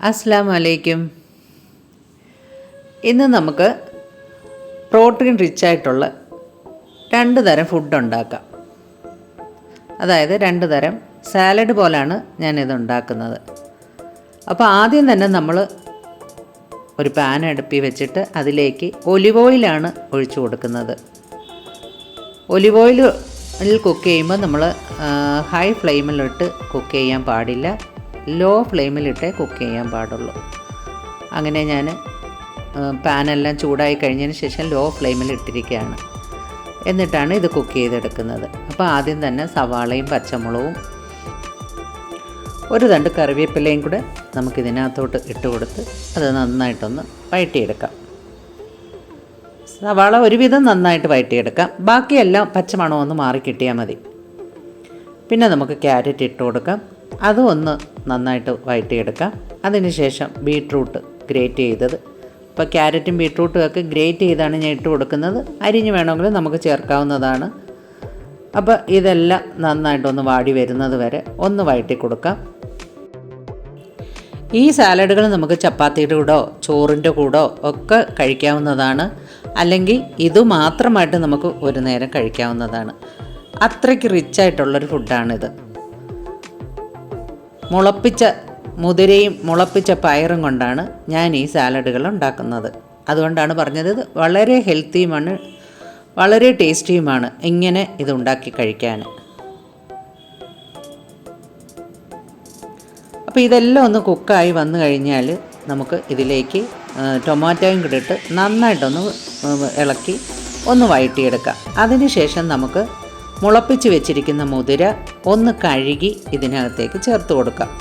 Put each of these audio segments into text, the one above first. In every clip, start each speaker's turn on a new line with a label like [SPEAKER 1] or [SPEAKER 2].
[SPEAKER 1] അസ്സലാമു അലൈക്കും. ഇന്ന് നമുക്ക് പ്രോട്ടീൻ റിച്ച് ആയിട്ടുള്ള 2 തരം ഫുഡ് ഉണ്ടാക്കാം. അതായത് 2 തരം സാലഡ് പോലാണ് ഞാനിത് ഉണ്ടാക്കുന്നത്. അപ്പോൾ ആദ്യം തന്നെ നമ്മൾ ഒരു പാൻ അടുപ്പിൽ വെച്ചിട്ട് അതിലേക്ക് ഒലിവ് ഓയിലാണ് ഒഴിച്ചു കൊടുക്കുന്നത്. ഒലിവ് ഓയിലിൽ കുക്ക് ചെയ്യുമ്പോൾ നമ്മൾ ഹൈ ഫ്ലെയിമിലിട്ട് കുക്ക് ചെയ്യാൻ പാടില്ല, ലോ ഫ്ലെയിമിലിട്ടേ കുക്ക് ചെയ്യാൻ പാടുള്ളൂ. അങ്ങനെ ഞാൻ പാനെല്ലാം ചൂടായി കഴിഞ്ഞതിന് ശേഷം ലോ ഫ്ലെയിമിൽ ഇട്ടിരിക്കുകയാണ്. എന്നിട്ടാണ് ഇത് കുക്ക് ചെയ്തെടുക്കുന്നത്. അപ്പോൾ ആദ്യം തന്നെ സവാളയും പച്ചമുളകും ഒരു തണ്ട് കറിവേപ്പിലയും കൂടെ നമുക്കിതിനകത്തോട്ട് ഇട്ട് കൊടുത്ത് അത് നന്നായിട്ടൊന്ന് വഴറ്റിയെടുക്കാം. സവാള ഒരുവിധം നന്നായിട്ട് വഴറ്റിയെടുക്കാം, ബാക്കിയെല്ലാം പച്ചമണമൊന്ന് മാറി കിട്ടിയാൽ മതി. പിന്നെ നമുക്ക് ക്യാരറ്റ് ഇട്ട് കൊടുക്കാം, അതും ഒന്ന് നന്നായിട്ട് വഴറ്റിയെടുക്കാം. അതിനുശേഷം ബീട്രൂട്ട് ഗ്രേറ്റ് ചെയ്തത്, ഇപ്പോൾ ക്യാരറ്റും ബീട്രൂട്ടും ഒക്കെ ഗ്രേറ്റ് ചെയ്താണ് ഞാൻ ഇട്ട് കൊടുക്കുന്നത്. അരിഞ്ഞ് വേണമെങ്കിൽ നമുക്ക് ചേർക്കാവുന്നതാണ്. അപ്പോൾ ഇതെല്ലാം നന്നായിട്ടൊന്ന് വാടി വരുന്നത് വരെ ഒന്ന് വഴറ്റി കൊടുക്കാം. ഈ സാലഡുകൾ നമുക്ക് ചപ്പാത്തിയുടെ കൂടോ ചോറിൻ്റെ കൂടോ ഒക്കെ കഴിക്കാവുന്നതാണ്, അല്ലെങ്കിൽ ഇത് മാത്രമായിട്ട് നമുക്ക് ഒരു നേരം കഴിക്കാവുന്നതാണ്. അത്രയ്ക്ക് റിച്ചായിട്ടുള്ളൊരു ഫുഡാണിത്. മുളപ്പിച്ച മുതിരയും മുളപ്പിച്ച പയറും കൊണ്ടാണ് ഞാൻ ഈ സാലഡുകൾ ഉണ്ടാക്കുന്നത്. അതുകൊണ്ടാണ് പറഞ്ഞത് ഇത് വളരെ ഹെൽത്തിയുമാണ്, വളരെ ടേസ്റ്റിയുമാണ് ഇങ്ങനെ ഇത് ഉണ്ടാക്കി കഴിക്കാൻ. അപ്പോൾ ഇതെല്ലാം ഒന്ന് കുക്കായി വന്നു കഴിഞ്ഞാൽ നമുക്ക് ഇതിലേക്ക് ടൊമാറ്റോയും കൂടെ ഇട്ട് നന്നായിട്ടൊന്ന് ഇളക്കി ഒന്ന് വഴറ്റിയെടുക്കാം. അതിനുശേഷം നമുക്ക് മുളപ്പിച്ച് വെച്ചിരിക്കുന്ന മുതിര ഒന്ന് കഴുകി ഇതിനകത്തേക്ക് ചേർത്ത് കൊടുക്കാം.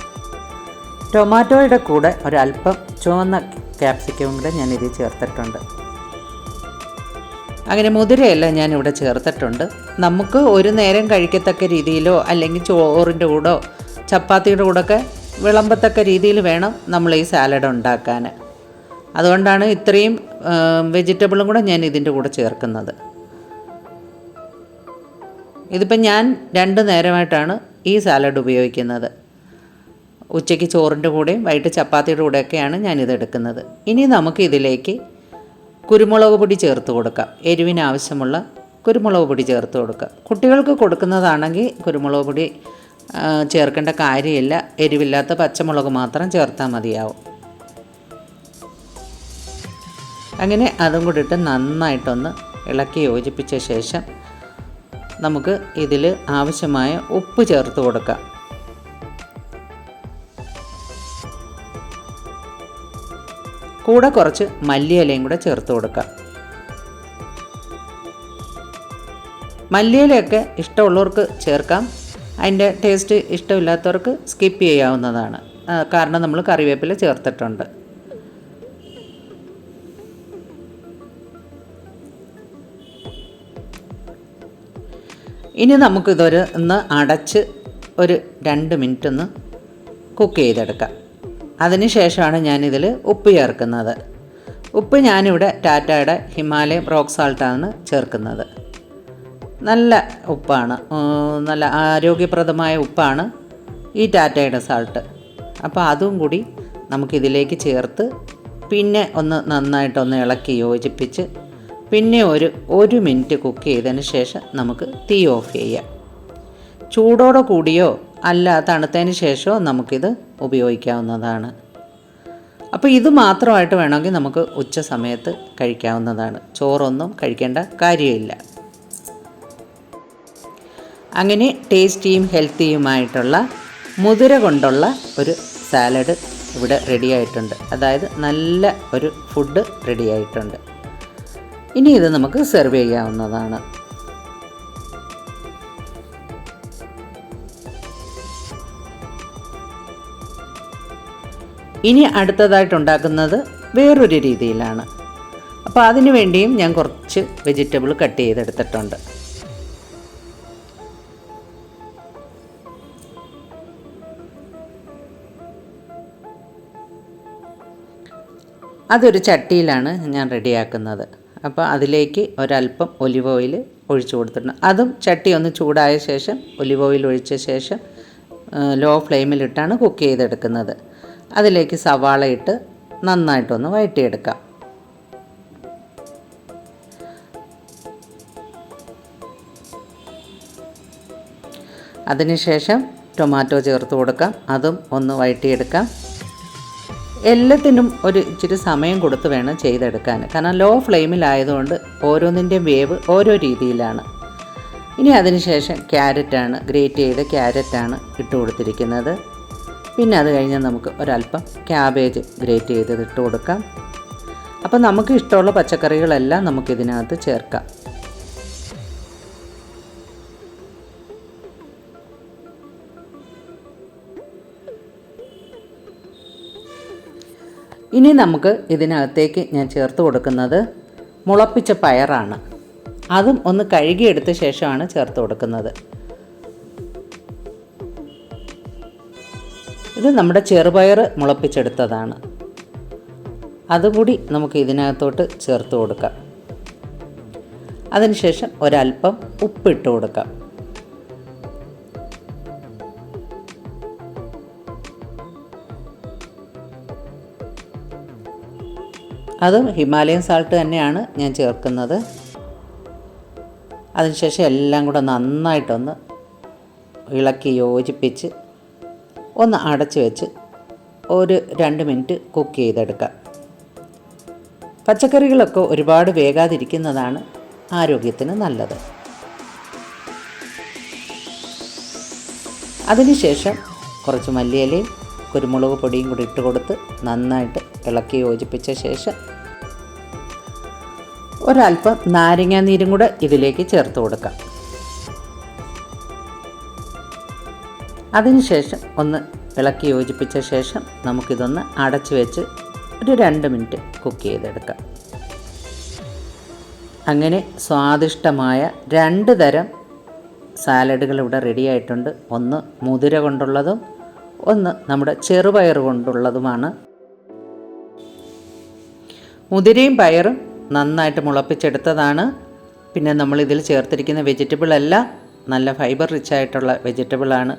[SPEAKER 1] ടൊമാറ്റോയുടെ കൂടെ ഒരല്പം ചുവന്ന ക്യാപ്സിക്കവും കൂടെ ഞാനിതിൽ ചേർത്തിട്ടുണ്ട്. അങ്ങനെ മുതിരയെല്ലാം ഞാനിവിടെ ചേർത്തിട്ടുണ്ട്. നമുക്ക് ഒരു നേരം കഴിക്കത്തക്ക രീതിയിലോ അല്ലെങ്കിൽ ചോറിൻ്റെ കൂടോ ചപ്പാത്തിയുടെ കൂടെയൊക്കെ വിളമ്പത്തക്ക രീതിയിൽ വേണം നമ്മൾ ഈ സാലഡ് ഉണ്ടാക്കാൻ. അതുകൊണ്ടാണ് ഇത്രയും വെജിറ്റബിളും കൂടെ ഞാൻ ഇതിൻ്റെ കൂടെ ചേർക്കുന്നത്. ഇതിപ്പം ഞാൻ 2 നേരമായിട്ടാണ് ഈ സാലഡ് ഉപയോഗിക്കുന്നത്. ഉച്ചയ്ക്ക് ചോറിൻ്റെ കൂടെയും വൈകിട്ട് ചപ്പാത്തിയുടെ കൂടെയൊക്കെയാണ് ഞാനിതെടുക്കുന്നത്. ഇനി നമുക്ക് ഇതിലേക്ക് കുരുമുളക് പൊടി ചേർത്ത് കൊടുക്കാം. എരിവിന് ആവശ്യമുള്ള കുരുമുളക് പൊടി ചേർത്ത് കൊടുക്കാം. കുട്ടികൾക്ക് കൊടുക്കുന്നതാണെങ്കിൽ കുരുമുളക് പൊടി ചേർക്കേണ്ട കാര്യമില്ല, എരിവില്ലാത്ത പച്ചമുളക് മാത്രം ചേർത്താൽ മതിയാവും. അങ്ങനെ അതും കൂടി ഇട്ട് നന്നായിട്ടൊന്ന് ഇളക്കി യോജിപ്പിച്ച ശേഷം നമുക്ക് ഇതിൽ ആവശ്യമായ ഉപ്പ് ചേർത്ത് കൊടുക്കാം. കൂടെ കുറച്ച് മല്ലിയിലയും കൂടെ ചേർത്ത് കൊടുക്കാം. മല്ലിയിലയൊക്കെ ഇഷ്ടമുള്ളവർക്ക് ചേർക്കാം, അതിൻ്റെ ടേസ്റ്റ് ഇഷ്ടമില്ലാത്തവർക്ക് സ്കിപ്പ് ചെയ്യാവുന്നതാണ്. കാരണം നമ്മൾ കറിവേപ്പില ചേർത്തിട്ടുണ്ട്. ഇനി നമുക്കിതൊന്ന് അടച്ച് ഒരു 2 മിനിറ്റ് ഒന്ന് കുക്ക് ചെയ്തെടുക്കാം. അതിന് ശേഷമാണ് ഞാനിതിൽ ഉപ്പ് ചേർക്കുന്നത്. ഉപ്പ് ഞാനിവിടെ ടാറ്റയുടെ ഹിമാലയൻ റോക്ക് സാൾട്ടാണ് ചേർക്കുന്നത്. നല്ല ഉപ്പാണ്, നല്ല ആരോഗ്യപ്രദമായ ഉപ്പാണ് ഈ ടാറ്റയുടെ സാൾട്ട്. അപ്പോൾ അതും കൂടി നമുക്കിതിലേക്ക് ചേർത്ത് പിന്നെ ഒന്ന് നന്നായിട്ടൊന്ന് ഇളക്കി യോജിപ്പിച്ച് പിന്നെ ഒരു മിനിറ്റ് കുക്ക് ചെയ്തതിന് ശേഷം നമുക്ക് തീ ഓഫ് ചെയ്യാം. ചൂടോടെ കൂടിയോ അല്ല തണുത്തതിന് ശേഷമോ നമുക്കിത് ഉപയോഗിക്കാവുന്നതാണ്. അപ്പോൾ ഇത് മാത്രമായിട്ട് വേണമെങ്കിൽ നമുക്ക് ഉച്ച സമയത്ത് കഴിക്കാവുന്നതാണ്. ചോറൊന്നും കഴിക്കേണ്ട കാര്യമില്ല. അങ്ങനെ ടേസ്റ്റിയും ഹെൽത്തിയുമായിട്ടുള്ള മുതിര കൊണ്ടുള്ള ഒരു സാലഡ് ഇവിടെ റെഡിയായിട്ടുണ്ട്. അതായത് നല്ല ഒരു ഫുഡ് റെഡിയായിട്ടുണ്ട്. ഇനി ഇത് നമുക്ക് സെർവ് ചെയ്യാവുന്നതാണ്. ഇനി അടുത്തതായിട്ട് ഉണ്ടാക്കുന്നത് വേറൊരു രീതിയിലാണ്. അപ്പോൾ അതിനു വേണ്ടിയും ഞാൻ കുറച്ച് വെജിറ്റബിൾ കട്ട് ചെയ്തെടുത്തിട്ടുണ്ട്. അതൊരു ചട്ടിയിലാണ് ഞാൻ റെഡിയാക്കുന്നത്. അപ്പോൾ അതിലേക്ക് ഒരല്പം ഒലിവ് ഓയിൽ ഒഴിച്ചു കൊടുത്തിട്ടുണ്ട്. അതും ചട്ടി ഒന്ന് ചൂടായ ശേഷം ഒലിവ് ഓയിൽ ഒഴിച്ച ശേഷം ലോ ഫ്ലെയിമിലിട്ടാണ് കുക്ക് ചെയ്തെടുക്കുന്നത്. അതിലേക്ക് സവാള ഇട്ട് നന്നായിട്ടൊന്ന് വഴറ്റിയെടുക്കാം. അതിനുശേഷം ടൊമാറ്റോ ചേർത്ത് കൊടുക്കാം. അതും ഒന്ന് വഴറ്റിയെടുക്കാം. എല്ലാത്തിനും ഒരു ഇച്ചിരി സമയം കൊടുത്ത് വേണം ചെയ്തെടുക്കാൻ. കാരണം ലോ ഫ്ലെയിമിലായതുകൊണ്ട് ഓരോന്നിൻ്റെയും വേവ് ഓരോ രീതിയിലാണ്. ഇനി അതിനുശേഷം ക്യാരറ്റാണ്, ഗ്രേറ്റ് ചെയ്ത ക്യാരറ്റാണ് ഇട്ട് കൊടുത്തിരിക്കുന്നത്. പിന്നെ അത് കഴിഞ്ഞാൽ നമുക്ക് ഒരല്പം ക്യാബേജ് ഗ്രേറ്റ് ചെയ്തത് ഇട്ട് കൊടുക്കാം. അപ്പോൾ നമുക്ക് ഇഷ്ടമുള്ള പച്ചക്കറികളെല്ലാം നമുക്കിതിനകത്ത് ചേർക്കാം. ഇനി നമുക്ക് ഇതിനകത്തേക്ക് ഞാൻ ചേർത്ത് കൊടുക്കുന്നത് മുളപ്പിച്ച പയറാണ്. അതും ഒന്ന് കഴുകിയെടുത്ത ശേഷമാണ് ചേർത്ത് കൊടുക്കുന്നത്. ഇത് നമ്മുടെ ചെറുപയർ മുളപ്പിച്ചെടുത്തതാണ്. അതുകൂടി നമുക്ക് ഇതിനകത്തോട്ട് ചേർത്ത് കൊടുക്കാം. അതിനുശേഷം ഒരല്പം ഉപ്പിട്ട് കൊടുക്കാം. അതും ഹിമാലയൻ സാൾട്ട് തന്നെയാണ് ഞാൻ ചേർക്കുന്നത്. അതിനുശേഷം എല്ലാം കൂടെ നന്നായിട്ടൊന്ന് ഇളക്കി യോജിപ്പിച്ച് ഒന്ന് അടച്ചു വെച്ച് ഒരു 2 മിനിറ്റ് കുക്ക് ചെയ്തെടുക്കാം. പച്ചക്കറികളൊക്കെ ഒരുപാട് വേകാതിരിക്കുന്നതാണ് ആരോഗ്യത്തിന് നല്ലത്. അതിനുശേഷം കുറച്ച് മല്ലിയിലയും കുരുമുളക് പൊടിയും കൂടി ഇട്ട് കൊടുത്ത് നന്നായിട്ട് ഇളക്കി യോജിപ്പിച്ച ശേഷം ഒരല്പം നാരങ്ങാനീരും കൂടെ ഇതിലേക്ക് ചേർത്ത് കൊടുക്കാം. അതിനുശേഷം ഒന്ന് ഇളക്കി യോജിപ്പിച്ച ശേഷം നമുക്കിതൊന്ന് അടച്ചു വെച്ച് ഒരു 2 മിനിറ്റ് കുക്ക് ചെയ്തെടുക്കാം. അങ്ങനെ സ്വാദിഷ്ടമായ 2 തരം സാലഡുകൾ ഇവിടെ റെഡി ആയിട്ടുണ്ട്. ഒന്ന് മുതിര കൊണ്ടുള്ളതും ഒന്ന് നമ്മുടെ ചെറുപയർ കൊണ്ടുള്ളതുമാണ്. മുതിരയും പയറും നന്നായിട്ട് മുളപ്പിച്ചെടുത്തതാണ്. പിന്നെ നമ്മളിതിൽ ചേർത്തിരിക്കുന്ന വെജിറ്റബിളെല്ലാം നല്ല ഫൈബർ റിച്ച് ആയിട്ടുള്ള വെജിറ്റബിളാണ്.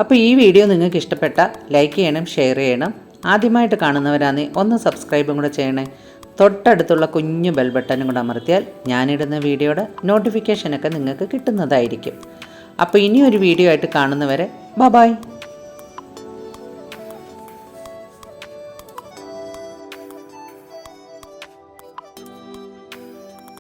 [SPEAKER 1] അപ്പോൾ ഈ വീഡിയോ നിങ്ങൾക്ക് ഇഷ്ടപ്പെട്ടാൽ ലൈക്ക് ചെയ്യണം, ഷെയർ ചെയ്യണം. ആദ്യമായിട്ട് കാണുന്നവരാണെങ്കിൽ ഒന്ന് സബ്സ്ക്രൈബും കൂടെ ചെയ്യണേ. തൊട്ടടുത്തുള്ള കുഞ്ഞു ബെൽ ബട്ടനും കൂടെ അമർത്തിയാൽ ഞാനിടുന്ന വീഡിയോയുടെ നോട്ടിഫിക്കേഷനൊക്കെ നിങ്ങൾക്ക് കിട്ടുന്നതായിരിക്കും. അപ്പോൾ ഇനിയൊരു വീഡിയോ ആയിട്ട് കാണുന്നവരെ ബൈ.